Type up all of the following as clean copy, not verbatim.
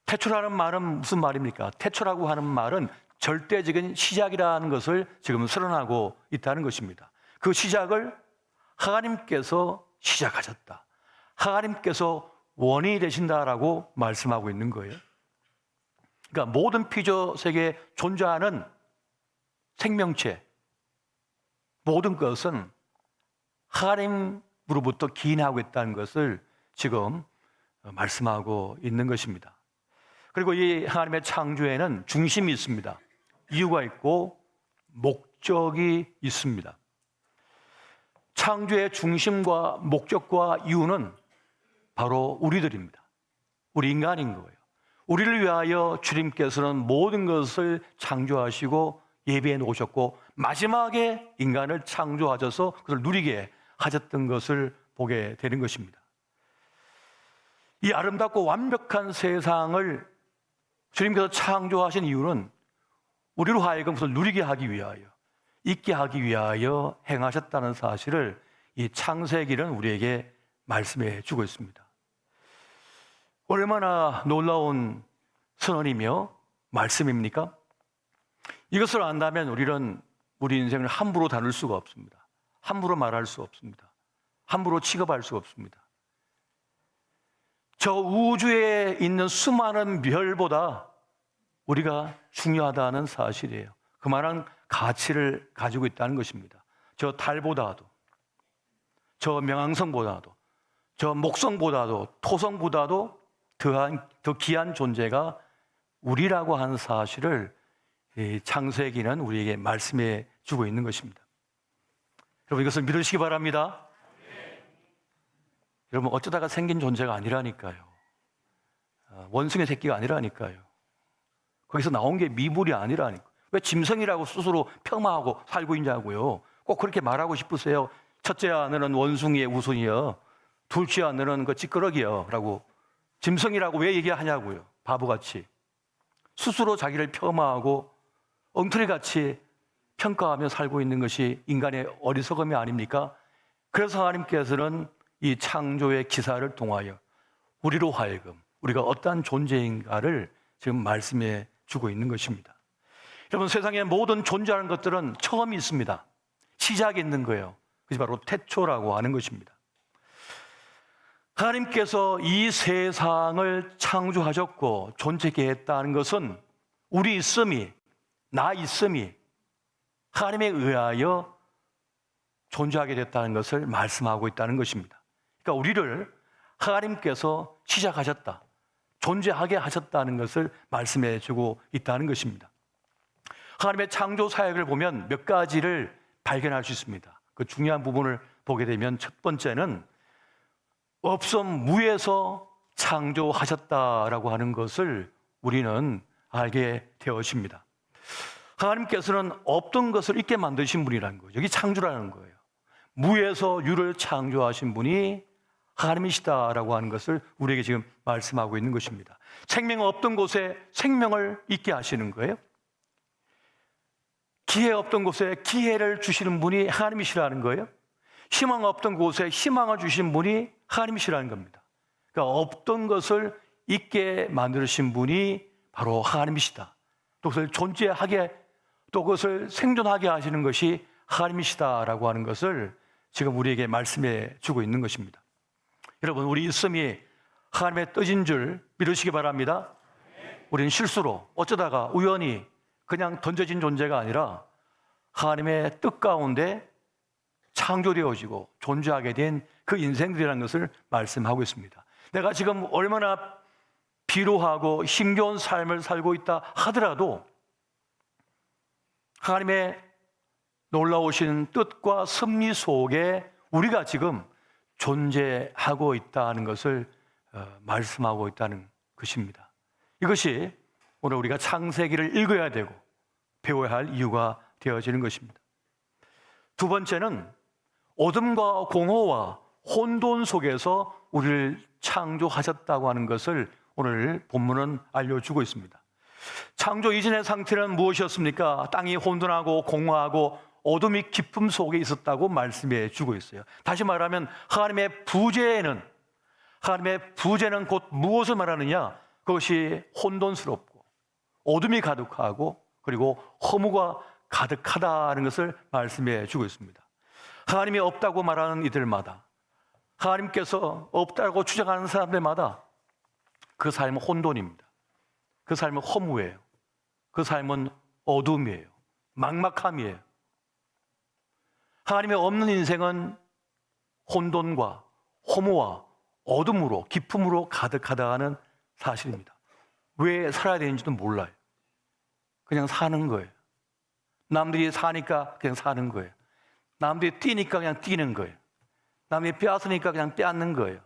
태초라는 말은 무슨 말입니까? 태초라고 하는 말은 절대적인 시작이라는 것을 지금 선언하고 있다는 것입니다. 그 시작을 하나님께서 시작하셨다. 하나님께서 원인이 되신다라고 말씀하고 있는 거예요. 그러니까 모든 피조 세계에 존재하는 생명체, 모든 것은 하나님으로부터 기인하고 있다는 것을 지금 말씀하고 있는 것입니다. 그리고 이 하나님의 창조에는 중심이 있습니다. 이유가 있고 목적이 있습니다. 창조의 중심과 목적과 이유는 바로 우리들입니다. 우리 인간인 거예요. 우리를 위하여 주님께서는 모든 것을 창조하시고 예비해 놓으셨고 마지막에 인간을 창조하셔서 그것을 누리게 하셨던 것을 보게 되는 것입니다. 이 아름답고 완벽한 세상을 주님께서 창조하신 이유는 우리로 하여금 그것을 누리게 하기 위하여, 있게 하기 위하여 행하셨다는 사실을 이 창세기는 우리에게 말씀해 주고 있습니다. 얼마나 놀라운 선언이며 말씀입니까? 이것을 안다면 우리는 우리 인생을 함부로 다룰 수가 없습니다. 함부로 말할 수 없습니다. 함부로 취급할 수 없습니다. 저 우주에 있는 수많은 별보다 우리가 중요하다는 사실이에요. 그만한 가치를 가지고 있다는 것입니다. 저 달보다도, 저 명왕성보다도, 저 목성보다도, 토성보다도 더 귀한 존재가 우리라고 하는 사실을 창세기는 우리에게 말씀해 주고 있는 것입니다. 여러분, 이것을 믿으시기 바랍니다. 여러분, 어쩌다가 생긴 존재가 아니라니까요. 원숭이 새끼가 아니라니까요. 거기서 나온 게 미물이 아니라니까. 왜 짐승이라고 스스로 폄하하고 살고 있냐고요. 꼭 그렇게 말하고 싶으세요. 첫째야 너는 원숭이의 우순이여, 둘째야 너는 그 찌끄러기여 라고 짐승이라고 왜 얘기하냐고요. 바보같이 스스로 자기를 폄하하고 엉터리같이 평가하며 살고 있는 것이 인간의 어리석음이 아닙니까? 그래서 하나님께서는 이 창조의 기사를 통하여 우리로 하여금 우리가 어떠한 존재인가를 지금 말씀해 주고 있는 것입니다. 여러분, 세상의 모든 존재하는 것들은 처음이 있습니다. 시작이 있는 거예요. 그것이 바로 태초라고 하는 것입니다. 하나님께서 이 세상을 창조하셨고 존재케 했다는 것은 우리 있음이, 나 있음이 하나님에 의하여 존재하게 됐다는 것을 말씀하고 있다는 것입니다. 그러니까 우리를 하나님께서 시작하셨다, 존재하게 하셨다는 것을 말씀해 주고 있다는 것입니다. 하나님의 창조 사역을 보면 몇 가지를 발견할 수 있습니다. 그 중요한 부분을 보게 되면 첫 번째는 없음 무에서 창조하셨다라고 하는 것을 우리는 알게 되어집니다. 하나님께서는 없던 것을 있게 만드신 분이라는 거예요. 여기 창조라는 거예요. 무에서 유를 창조하신 분이 하나님이시다라고 하는 것을 우리에게 지금 말씀하고 있는 것입니다. 생명 없던 곳에 생명을 있게 하시는 거예요. 기회 없던 곳에 기회를 주시는 분이 하나님이시라는 거예요. 희망 없던 곳에 희망을 주신 분이 하나님이시라는 겁니다. 그러니까 없던 것을 있게 만드신 분이 바로 하나님이시다. 또 그것을 존재하게, 또 그것을 생존하게 하시는 것이 하나님이시다라고 하는 것을 지금 우리에게 말씀해 주고 있는 것입니다. 여러분, 우리 있음이 하나님의 뜻인 줄 믿으시기 바랍니다. 우리는 실수로 어쩌다가 우연히 그냥 던져진 존재가 아니라 하나님의 뜻 가운데 창조되어지고 존재하게 된 그 인생들이라는 것을 말씀하고 있습니다. 내가 지금 얼마나 비루하고 힘겨운 삶을 살고 있다 하더라도 하나님의 놀라우신 뜻과 섭리 속에 우리가 지금 존재하고 있다는 것을 말씀하고 있다는 것입니다. 이것이 오늘 우리가 창세기를 읽어야 되고 배워야 할 이유가 되어지는 것입니다. 두 번째는 어둠과 공허와 혼돈 속에서 우리를 창조하셨다고 하는 것을 오늘 본문은 알려주고 있습니다. 창조 이전의 상태는 무엇이었습니까? 땅이 혼돈하고 공허하고 어둠이 깊음 속에 있었다고 말씀해 주고 있어요. 다시 말하면 하나님의 부재는 곧 무엇을 말하느냐? 그것이 혼돈스럽고 어둠이 가득하고 그리고 허무가 가득하다는 것을 말씀해 주고 있습니다. 하나님이 없다고 말하는 이들마다, 하나님께서 없다고 주장하는 사람들마다 그 삶은 혼돈입니다. 그 삶은 허무예요. 그 삶은 어둠이에요. 막막함이에요. 하나님이 없는 인생은 혼돈과 허무와 어둠으로, 기쁨으로 가득하다는 사실입니다. 왜 살아야 되는지도 몰라요. 그냥 사는 거예요. 남들이 사니까 그냥 사는 거예요. 남들이 뛰니까 그냥 뛰는 거예요. 남들이 빼앗으니까 그냥 빼앗는 거예요.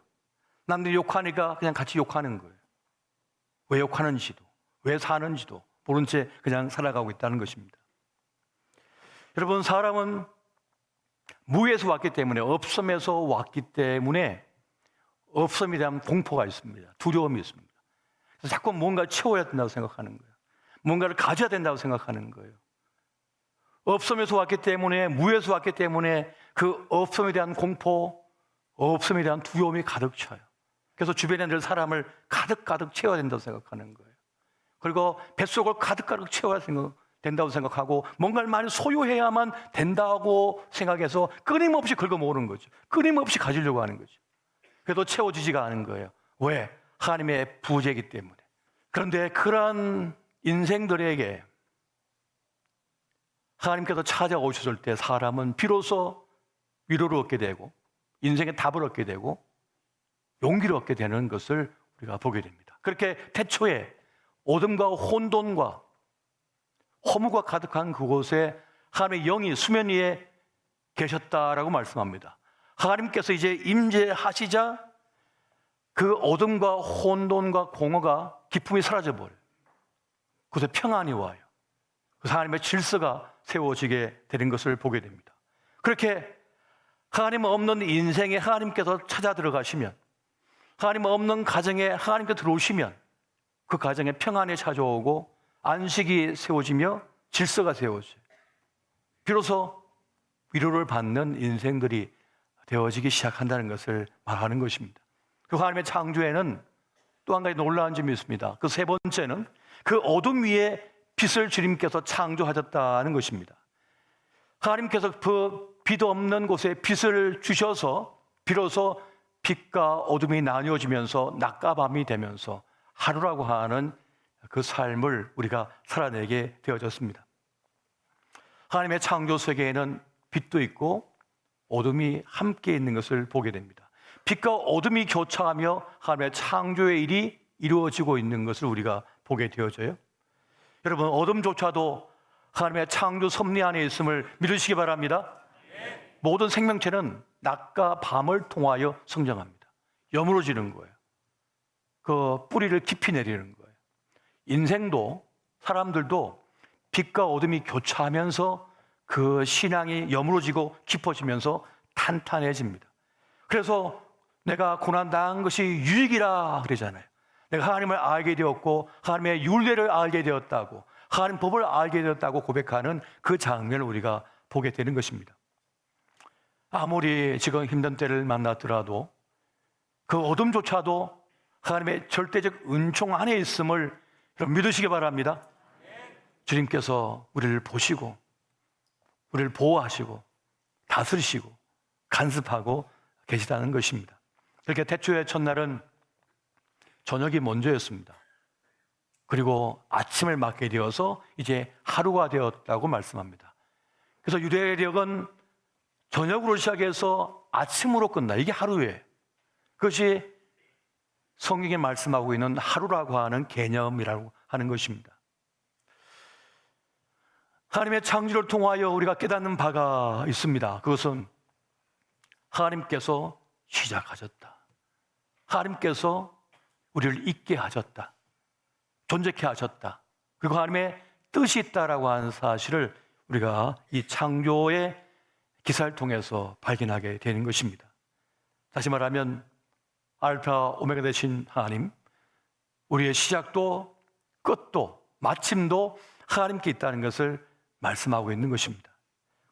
남들이 욕하니까 그냥 같이 욕하는 거예요. 왜 욕하는지도, 왜 사는지도 모른 채 그냥 살아가고 있다는 것입니다. 여러분, 사람은 무에서 왔기 때문에, 없음에서 왔기 때문에 없음에 대한 공포가 있습니다. 두려움이 있습니다. 그래서 자꾸 뭔가를 채워야 된다고 생각하는 거예요. 뭔가를 가져야 된다고 생각하는 거예요. 없음에서 왔기 때문에, 무에서 왔기 때문에 그 없음에 대한 공포, 없음에 대한 두려움이 가득 차요. 그래서 주변에 늘 사람을 가득 채워야 된다고 생각하는 거예요. 그리고 뱃속을 가득 채워야 된다고 생각하고 뭔가를 많이 소유해야만 된다고 생각해서 끊임없이 긁어모으는 거죠. 끊임없이 가지려고 하는 거죠. 그래도 채워지지가 않은 거예요. 왜? 하나님의 부재이기 때문에. 그런데 그러한 인생들에게 하나님께서 찾아오셨을 때 사람은 비로소 위로를 얻게 되고 인생의 답을 얻게 되고 용기를 얻게 되는 것을 우리가 보게 됩니다. 그렇게 태초에 어둠과 혼돈과 허무가 가득한 그곳에 하나님의 영이 수면 위에 계셨다라고 말씀합니다. 하나님께서 이제 임재하시자 그 어둠과 혼돈과 공허가 기쁨이 사라져버려요. 그곳에 평안이 와요. 그래서 하나님의 질서가 세워지게 되는 것을 보게 됩니다. 그렇게 하나님 없는 인생에 하나님께서 찾아 들어가시면, 하나님 없는 가정에 하나님께서 들어오시면 그 가정에 평안이 찾아오고 안식이 세워지며 질서가 세워져요. 비로소 위로를 받는 인생들이 되어지기 시작한다는 것을 말하는 것입니다. 그 하나님의 창조에는 또 한 가지 놀라운 점이 있습니다. 그 세 번째는 그 어둠 위에 빛을 주님께서 창조하셨다는 것입니다. 하나님께서 그 빛 없는 곳에 빛을 주셔서 비로소 빛과 어둠이 나뉘어지면서 낮과 밤이 되면서 하루라고 하는 그 삶을 우리가 살아내게 되어졌습니다. 하나님의 창조 세계에는 빛도 있고 어둠이 함께 있는 것을 보게 됩니다. 빛과 어둠이 교차하며 하나님의 창조의 일이 이루어지고 있는 것을 우리가 보게 되어져요. 여러분, 어둠조차도 하나님의 창조 섭리 안에 있음을 믿으시기 바랍니다. 모든 생명체는 낮과 밤을 통하여 성장합니다. 여물어지는 거예요. 그 뿌리를 깊이 내리는 거예요. 인생도, 사람들도 빛과 어둠이 교차하면서 그 신앙이 여물어지고 깊어지면서 탄탄해집니다. 그래서 내가 고난당한 것이 유익이라 그러잖아요. 내가 하나님을 알게 되었고 하나님의 율례를 알게 되었다고, 하나님 법을 알게 되었다고 고백하는 그 장면을 우리가 보게 되는 것입니다. 아무리 지금 힘든 때를 만났더라도 그 어둠조차도 하나님의 절대적 은총 안에 있음을 믿으시기 바랍니다. 주님께서 우리를 보시고 우리를 보호하시고 다스리시고 간섭하고 계시다는 것입니다. 그렇게 태초의 첫날은 저녁이 먼저였습니다. 그리고 아침을 맞게 되어서 이제 하루가 되었다고 말씀합니다. 그래서 유대력은 저녁으로 시작해서 아침으로 끝나. 이게 하루예요. 그것이 성경에 말씀하고 있는 하루라고 하는 개념이라고 하는 것입니다. 하나님의 창조를 통하여 우리가 깨닫는 바가 있습니다. 그것은 하나님께서 시작하셨다. 하나님께서 우리를 있게 하셨다. 존재케 하셨다. 그리고 하나님의 뜻이 있다라고 하는 사실을 우리가 이 창조의 기사를 통해서 발견하게 되는 것입니다. 다시 말하면 알파 오메가 되신 하나님, 우리의 시작도 끝도 마침도 하나님께 있다는 것을 말씀하고 있는 것입니다.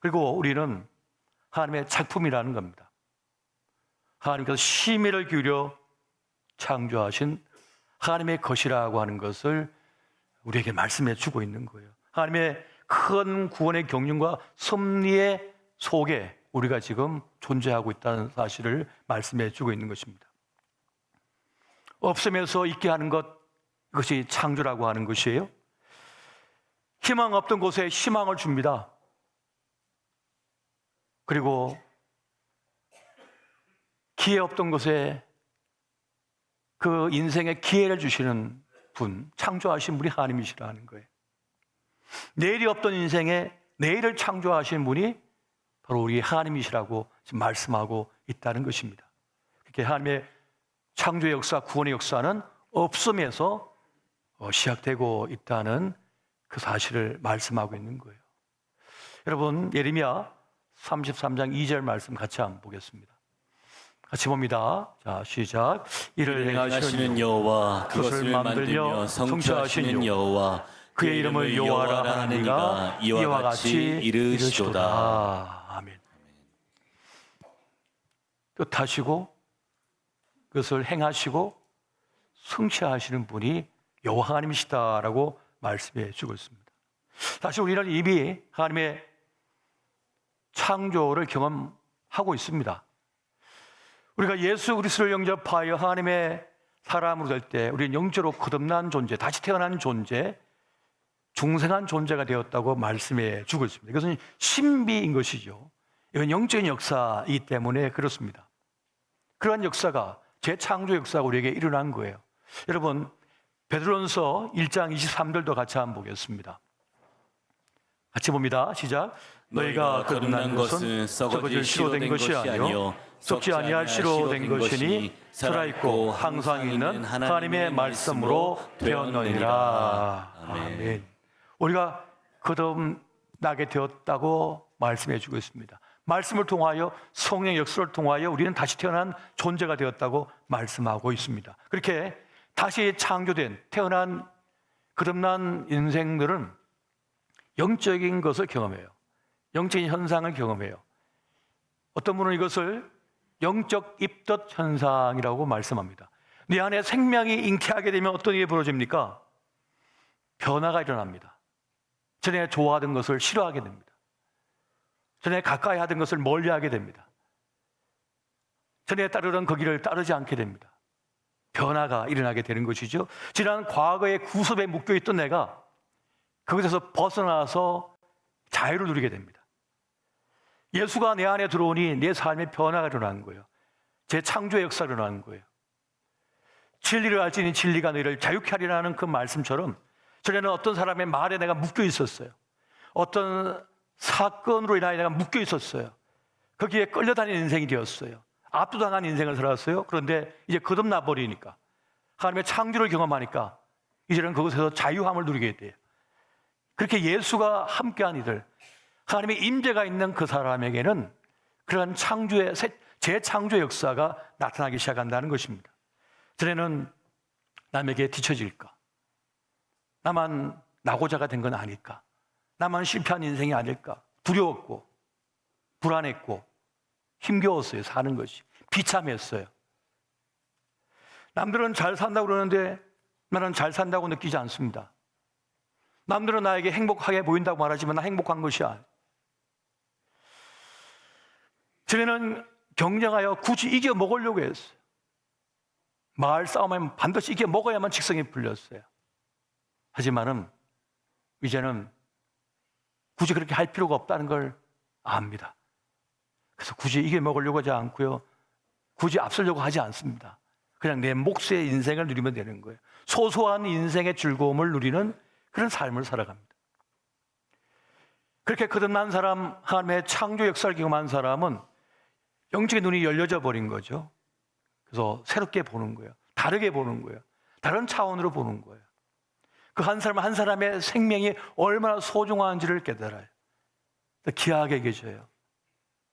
그리고 우리는 하나님의 작품이라는 겁니다. 하나님께서 심의를 기울여 창조하신 하나님의 것이라고 하는 것을 우리에게 말씀해 주고 있는 거예요. 하나님의 큰 구원의 경륜과 섭리의 속에 우리가 지금 존재하고 있다는 사실을 말씀해 주고 있는 것입니다. 없음에서 있게 하는 것, 이것이 창조라고 하는 것이에요. 희망 없던 곳에 희망을 줍니다. 그리고 기회 없던 곳에 그 인생에 기회를 주시는 분, 창조하신 분이 하나님이시라는 거예요. 내일이 없던 인생에 내일을 창조하신 분이 바로 우리 하나님이시라고 지금 말씀하고 있다는 것입니다. 그렇게 하나님의 창조의 역사, 구원의 역사는 없음에서 시작되고 있다는 그 사실을 말씀하고 있는 거예요. 여러분, 예레미야 33장 2절 말씀 같이 한번 보겠습니다. 같이 봅니다. 자, 시작. 이를 행하시는 여호와, 그것을 만들며 성취하시는 여호와, 그의 이름을 여호와라 하는 이가 이와 같이 이르시도다. 아멘. 뜻하시고 그것을 행하시고 성취하시는 분이 여호와 하나님이시다라고 말씀해 주고 있습니다. 사실 우리는 이미 하나님의 창조를 경험하고 있습니다. 우리가 예수 그리스도를 영접하여 하나님의 사람으로 될 때 우리는 영적으로 거듭난 존재, 다시 태어난 존재, 중생한 존재가 되었다고 말씀해 주고 있습니다. 이것은 신비인 것이죠. 이건 영적인 역사이기 때문에 그렇습니다. 그러한 역사가, 재창조 역사가 우리에게 일어난 거예요. 여러분, 베드로전서 1장 23절도 같이 한번 보겠습니다. 같이 봅니다. 시작. 너희가 거듭난 것은 썩어질 씨로 된 것이 아니요 썩지 아니할 씨로 된 것이니 살아있고 항상 있는 하나님의 말씀으로 되었느니라. 아멘. 우리가 거듭나게 되었다고 말씀해 주고 있습니다. 말씀을 통하여, 성령의 역사를 통하여 우리는 다시 태어난 존재가 되었다고 말씀하고 있습니다. 그렇게 다시 창조된, 태어난, 거듭난 인생들은 영적인 것을 경험해요. 영적인 현상을 경험해요. 어떤 분은 이것을 영적 입덧 현상이라고 말씀합니다. 내 안에 생명이 잉태하게 되면 어떤 일이 벌어집니까? 변화가 일어납니다. 전에 좋아하던 것을 싫어하게 됩니다. 전에 가까이 하던 것을 멀리하게 됩니다. 전에 따르던 그 길을 따르지 않게 됩니다. 변화가 일어나게 되는 것이죠. 지난 과거의 구습에 묶여있던 내가 그것에서 벗어나서 자유를 누리게 됩니다. 예수가 내 안에 들어오니 내 삶의 변화가 일어나는 거예요. 제 창조의 역사가 일어나는 거예요. 진리를 알지니 진리가 너희를 자유케 하리라는 그 말씀처럼 전에는 어떤 사람의 말에 내가 묶여 있었어요. 어떤 사건으로 인하여 내가 묶여 있었어요. 거기에 끌려다니는 인생이 되었어요. 압도당한 인생을 살았어요. 그런데 이제 거듭나 버리니까, 하나님의 창조를 경험하니까 이제는 그것에서 자유함을 누리게 돼요. 그렇게 예수가 함께한 이들, 하나님의 임재가 있는 그 사람에게는 그러한 창조의, 재창조의 역사가 나타나기 시작한다는 것입니다. 전에는 남에게 뒤처질까? 나만 낙오자가 된 건 아닐까? 나만 실패한 인생이 아닐까? 두려웠고 불안했고 힘겨웠어요. 사는 것이 비참했어요. 남들은 잘 산다고 그러는데 나는 잘 산다고 느끼지 않습니다. 남들은 나에게 행복하게 보인다고 말하지만 나 행복한 것이 아니에요. 전에는 경쟁하여 굳이 이겨 먹으려고 했어요. 마을 싸움하면 반드시 이겨 먹어야만 직성이 풀렸어요. 하지만은 이제는 굳이 그렇게 할 필요가 없다는 걸 압니다. 그래서 굳이 이겨 먹으려고 하지 않고요, 굳이 앞서려고 하지 않습니다. 그냥 내 몫의 인생을 누리면 되는 거예요. 소소한 인생의 즐거움을 누리는 그런 삶을 살아갑니다. 그렇게 거듭난 사람, 하나님의 창조 역사를 경험한 사람은 영적인 눈이 열려져 버린 거죠. 그래서 새롭게 보는 거예요. 다르게 보는 거예요. 다른 차원으로 보는 거예요. 그 한 사람 한 사람의 생명이 얼마나 소중한지를 깨달아요. 귀하게 여겨져요.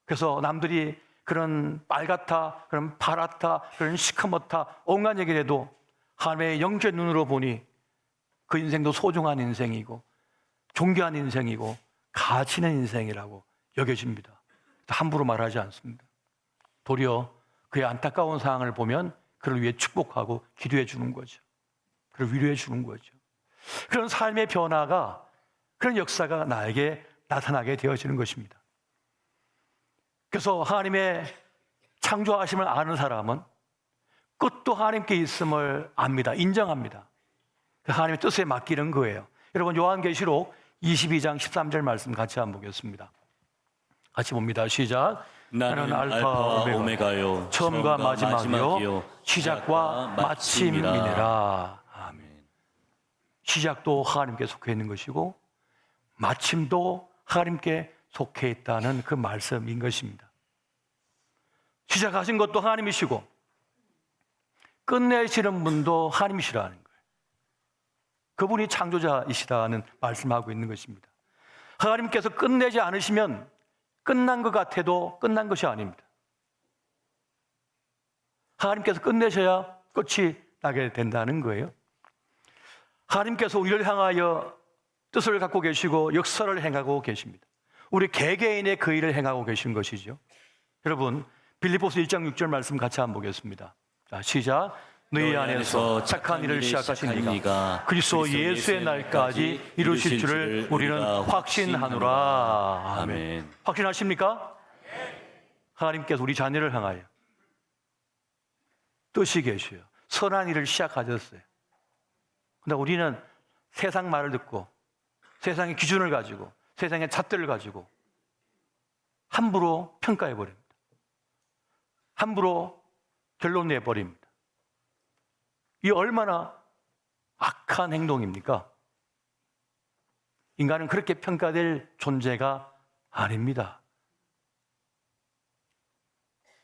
그래서 남들이 그런 빨갛다, 그런 파랗다, 그런 시커멓다, 온갖 얘기를 해도 하나님의 영적 눈으로 보니 그 인생도 소중한 인생이고 존귀한 인생이고 가치 있는 인생이라고 여겨집니다. 함부로 말하지 않습니다. 도리어 그의 안타까운 상황을 보면 그를 위해 축복하고 기도해 주는 거죠. 그를 위로해 주는 거죠. 그런 삶의 변화가, 그런 역사가 나에게 나타나게 되어지는 것입니다. 그래서 하나님의 창조하심을 아는 사람은 끝도 하나님께 있음을 압니다. 인정합니다. 하나님의 뜻에 맡기는 거예요. 여러분, 요한계시록 22장 13절 말씀 같이 한번 보겠습니다. 같이 봅니다. 시작. 나는 알파와 오메가요, 처음과 마지막이요, 시작과 마침이니라. 아멘. 시작도 하나님께 속해 있는 것이고 마침도 하나님께 속해 있다는 그 말씀인 것입니다. 시작하신 것도 하나님이시고 끝내시는 분도 하나님이시라는 거예요. 그분이 창조자이시다는 말씀하고 있는 것입니다. 하나님께서 끝내지 않으시면 끝난 것 같아도 끝난 것이 아닙니다. 하나님께서 끝내셔야 끝이 나게 된다는 거예요. 하나님께서 우리를 향하여 뜻을 갖고 계시고 역사를 행하고 계십니다. 우리 개개인의 그 일을 행하고 계신 것이죠. 여러분, 빌립보서 1장 6절 말씀 같이 한번 보겠습니다. 자, 시작. 너희 안에서 착한 일을 시작하신 이가 그리스도 예수의 날까지 이루실 줄을 우리는 확신하노라. 아멘. 확신하십니까? 하나님께서 우리 자녀를 향하여 뜻이 계셔요. 선한 일을 시작하셨어요. 근데 우리는 세상 말을 듣고 세상의 기준을 가지고 세상의 잣들을 가지고 함부로 평가해 버립니다. 함부로 결론 내버립니다. 이 얼마나 악한 행동입니까? 인간은 그렇게 평가될 존재가 아닙니다.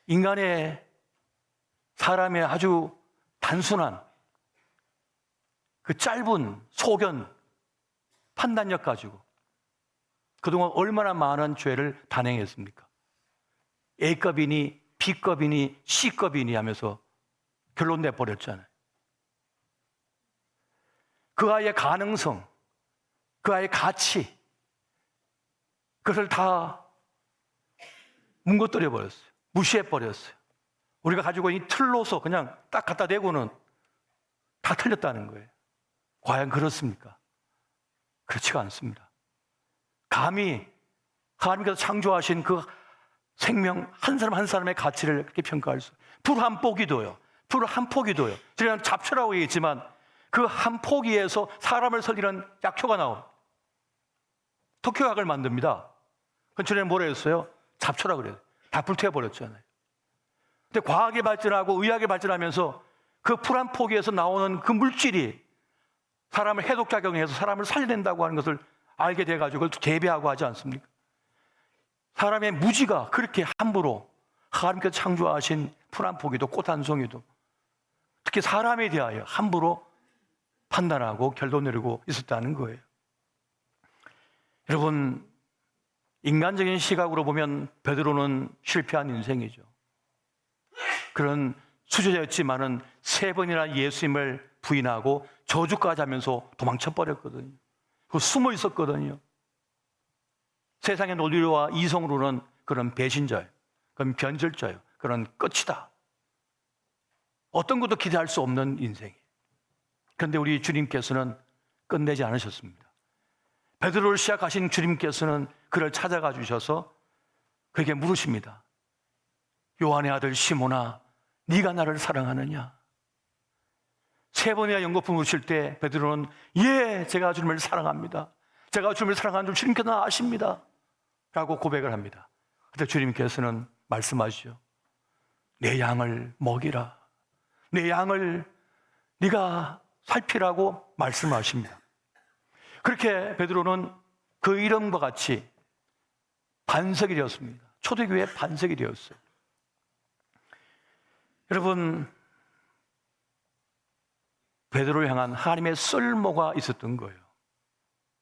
인간의 사람의 아주 단순한 그 짧은 소견, 판단력 가지고 그동안 얼마나 많은 죄를 단행했습니까? A급이니 B급이니 C급이니 하면서 결론 내버렸잖아요. 그 아이의 가능성, 그 아이의 가치, 그것을 다 뭉거뜨려 버렸어요. 무시해 버렸어요. 우리가 가지고 있는 틀로서 그냥 딱 갖다 대고는 다 틀렸다는 거예요. 과연 그렇습니까? 그렇지가 않습니다. 감히 하나님께서 창조하신 그 생명 한 사람 한 사람의 가치를 그렇게 평가할 수, 풀 한 포기도요. 풀 한 포기도요. 저희는 잡초라고 얘기했지만 그 한 포기에서 사람을 살리는 약효가 나옵니다. 특효약을 만듭니다. 전에 뭐라 했어요? 잡초라 그래요. 다 불태워버렸잖아요. 근데 과학이 발전하고 의학이 발전하면서 그 풀 한 포기에서 나오는 그 물질이 사람을 해독작용해서 사람을 살려낸다고 하는 것을 알게 돼가지고 그걸 재배하고 하지 않습니까? 사람의 무지가 그렇게 함부로 하나님께서 창조하신 풀 한 포기도 꽃 한 송이도 특히 사람에 대하여 함부로 판단하고 결론 내리고 있었다는 거예요. 여러분, 인간적인 시각으로 보면 베드로는 실패한 인생이죠. 그런 수제자였지만은 3번이나 예수님을 부인하고 저주까지 하면서 도망쳐버렸거든요. 그 숨어 있었거든요. 세상의 논리와 이성으로는 그런 배신자예요. 그런 변절자예요. 그런 끝이다. 어떤 것도 기대할 수 없는 인생이에요. 그런데 우리 주님께서는 끝내지 않으셨습니다. 베드로를 시작하신 주님께서는 그를 찾아가 주셔서 그에게 물으십니다. 요한의 아들 시몬아, 네가 나를 사랑하느냐? 3번이나 연거푸 묻힐 때 베드로는 예, 제가 주님을 사랑합니다. 제가 주님을 사랑하는 줄 주님께서 아십니다. 라고 고백을 합니다. 그때 주님께서는 말씀하시죠. 내 양을 먹이라. 내 양을 네가 살피라고 말씀하십니다. 그렇게 베드로는 그 이름과 같이 반석이 되었습니다. 초대교회의 반석이 되었어요. 여러분, 베드로를 향한 하나님의 쓸모가 있었던 거예요.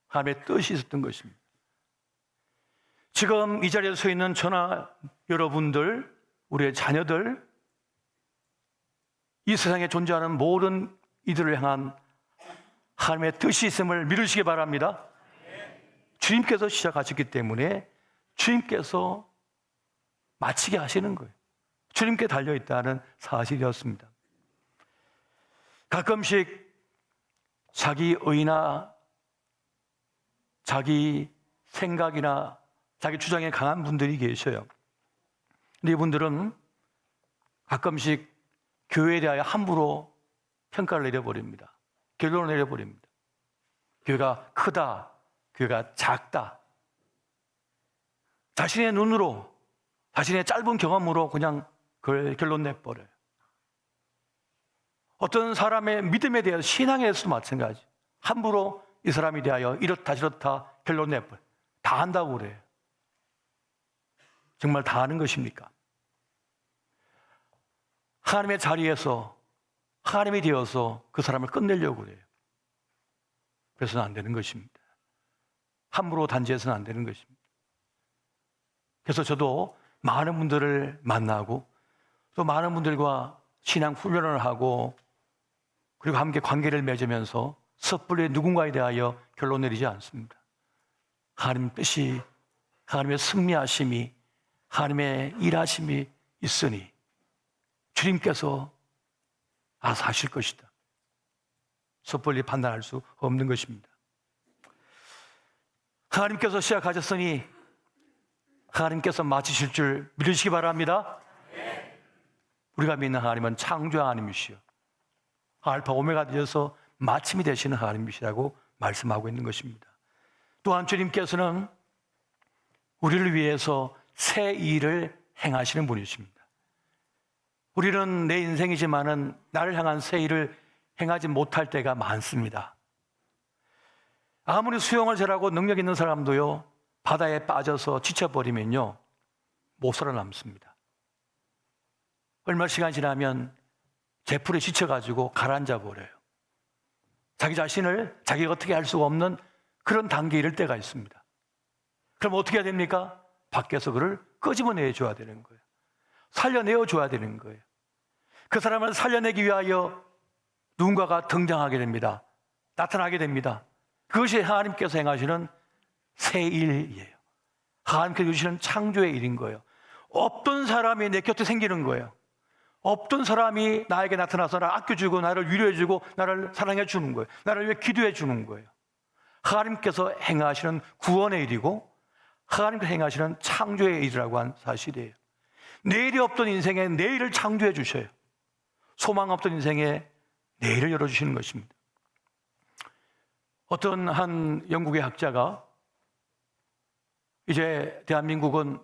하나님의 뜻이 있었던 것입니다. 지금 이 자리에 서 있는 저나 여러분들, 우리의 자녀들, 이 세상에 존재하는 모든 이들을 향한 하나님의 뜻이 있음을 믿으시기 바랍니다. 주님께서 시작하셨기 때문에 주님께서 마치게 하시는 거예요. 주님께 달려있다는 사실이었습니다. 가끔씩 자기 의나 자기 생각이나 자기 주장에 강한 분들이 계셔요. 근데 이분들은 가끔씩 교회에 대하여 함부로 평가를 내려버립니다. 결론을 내려버립니다. 교회가 크다, 교회가 작다. 자신의 눈으로, 자신의 짧은 경험으로 그냥 그걸 결론 내버려요. 어떤 사람의 믿음에 대해서 신앙에 대해서도 마찬가지. 함부로 이 사람에 대하여 이렇다 저렇다 결론 내버려요. 다 한다고 그래요. 정말 다 아는 것입니까? 하나님의 자리에서 하나님이 되어서 그 사람을 끝내려고 그래요. 그래서는 안 되는 것입니다. 함부로 단죄해서는 안 되는 것입니다. 그래서 저도 많은 분들을 만나고 또 많은 분들과 신앙 훈련을 하고 그리고 함께 관계를 맺으면서 섣불리 누군가에 대하여 결론 내리지 않습니다. 하나님 뜻이, 하나님의 승리하심이, 하나님의 일하심이 있으니 주님께서 알아서 하실 것이다. 섣불리 판단할 수 없는 것입니다. 하나님께서 시작하셨으니 하나님께서 마치실 줄 믿으시기 바랍니다. 우리가 믿는 하나님은 창조의 하나님이시여 알파 오메가 되셔서 마침이 되시는 하나님이시라고 말씀하고 있는 것입니다. 또한 주님께서는 우리를 위해서 새 일을 행하시는 분이십니다. 우리는 내 인생이지만은 나를 향한 새 일을 행하지 못할 때가 많습니다. 아무리 수영을 잘하고 능력 있는 사람도요, 바다에 빠져서 지쳐버리면요, 못 살아남습니다. 얼마 시간 지나면 제풀에 지쳐가지고 가라앉아 버려요. 자기 자신을 자기가 어떻게 할 수가 없는 그런 단계에 이를 때가 있습니다. 그럼 어떻게 해야 됩니까? 밖에서 그를 끄집어내 줘야 되는 거예요. 살려내어 줘야 되는 거예요. 그 사람을 살려내기 위하여 누군가가 등장하게 됩니다. 나타나게 됩니다. 그것이 하나님께서 행하시는 새 일이에요. 하나님께서 주시는 창조의 일인 거예요. 없던 사람이 내 곁에 생기는 거예요. 없던 사람이 나에게 나타나서 나를 아껴주고 나를 위로해주고 나를 사랑해주는 거예요. 나를 위해 기도해주는 거예요. 하나님께서 행하시는 구원의 일이고 하나님께서 행하시는 창조의 일이라고 한 사실이에요. 내일이 없던 인생에 내일을 창조해 주셔요. 소망 없던 인생에 내일을 열어주시는 것입니다. 어떤 한 영국의 학자가 이제 대한민국은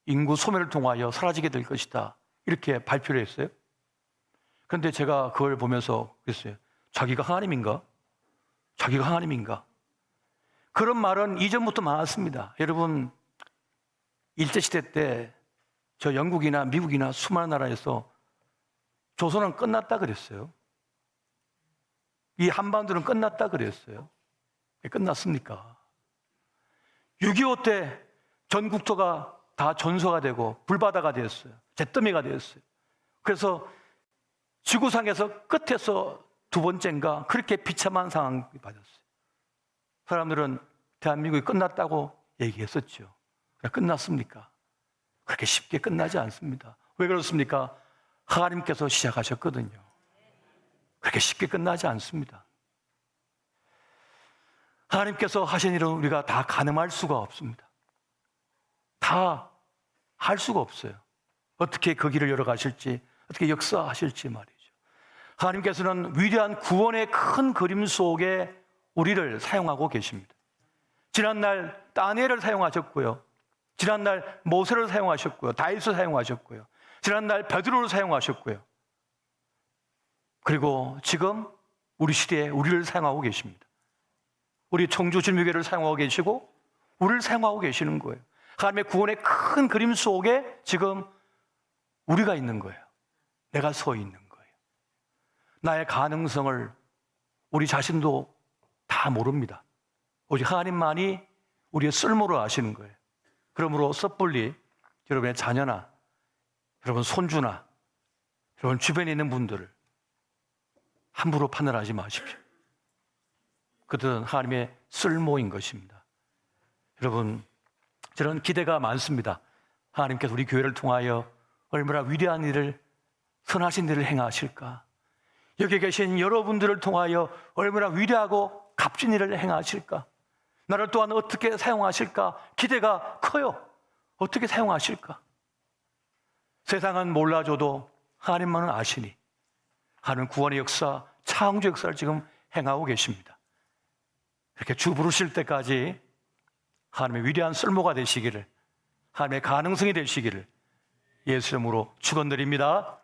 인구 소멸을 통하여 사라지게 될 것이다 이렇게 발표를 했어요. 그런데 제가 그걸 보면서 그랬어요. 자기가 하나님인가? 자기가 하나님인가? 그런 말은 이전부터 많았습니다. 여러분, 일제시대 때 저 영국이나 미국이나 수많은 나라에서 조선은 끝났다 그랬어요. 이 한반도는 끝났다 그랬어요. 끝났습니까? 6.25 때 전 국토가 다 전소가 되고 불바다가 되었어요. 잿더미가 되었어요. 그래서 지구상에서 끝에서 두 번째인가 그렇게 비참한 상황을 받았어요. 사람들은 대한민국이 끝났다고 얘기했었죠. 끝났습니까? 그렇게 쉽게 끝나지 않습니다. 왜 그렇습니까? 하나님께서 시작하셨거든요. 그렇게 쉽게 끝나지 않습니다. 하나님께서 하신 일은 우리가 다 가늠할 수가 없습니다. 다 할 수가 없어요. 어떻게 그 길을 열어가실지, 어떻게 역사하실지 말이죠. 하나님께서는 위대한 구원의 큰 그림 속에 우리를 사용하고 계십니다. 지난날 다니엘을 사용하셨고요. 지난날 모세를 사용하셨고요. 다윗을 사용하셨고요. 지난날 베드로를 사용하셨고요. 그리고 지금 우리 시대에 우리를 사용하고 계십니다. 우리 청주 진미교회를 사용하고 계시고 우리를 사용하고 계시는 거예요. 하나님의 구원의 큰 그림 속에 지금 우리가 있는 거예요. 내가 서 있는 거예요. 나의 가능성을 우리 자신도 다 모릅니다. 오직 하나님만이 우리의 쓸모를 아시는 거예요. 그러므로 섣불리 여러분의 자녀나 여러분 손주나 여러분 주변에 있는 분들을 함부로 판단하지 마십시오. 그들은 하나님의 쓸모인 것입니다. 여러분, 저는 기대가 많습니다. 하나님께서 우리 교회를 통하여 얼마나 위대한 일을, 선하신 일을 행하실까. 여기 계신 여러분들을 통하여 얼마나 위대하고 값진 일을 행하실까? 나를 또한 어떻게 사용하실까? 기대가 커요. 어떻게 사용하실까? 세상은 몰라줘도 하나님만은 아시니 하나님 구원의 역사, 창조 역사를 지금 행하고 계십니다. 이렇게 주 부르실 때까지 하나님의 위대한 쓸모가 되시기를, 하나님의 가능성이 되시기를 예수 이름으로 축원드립니다.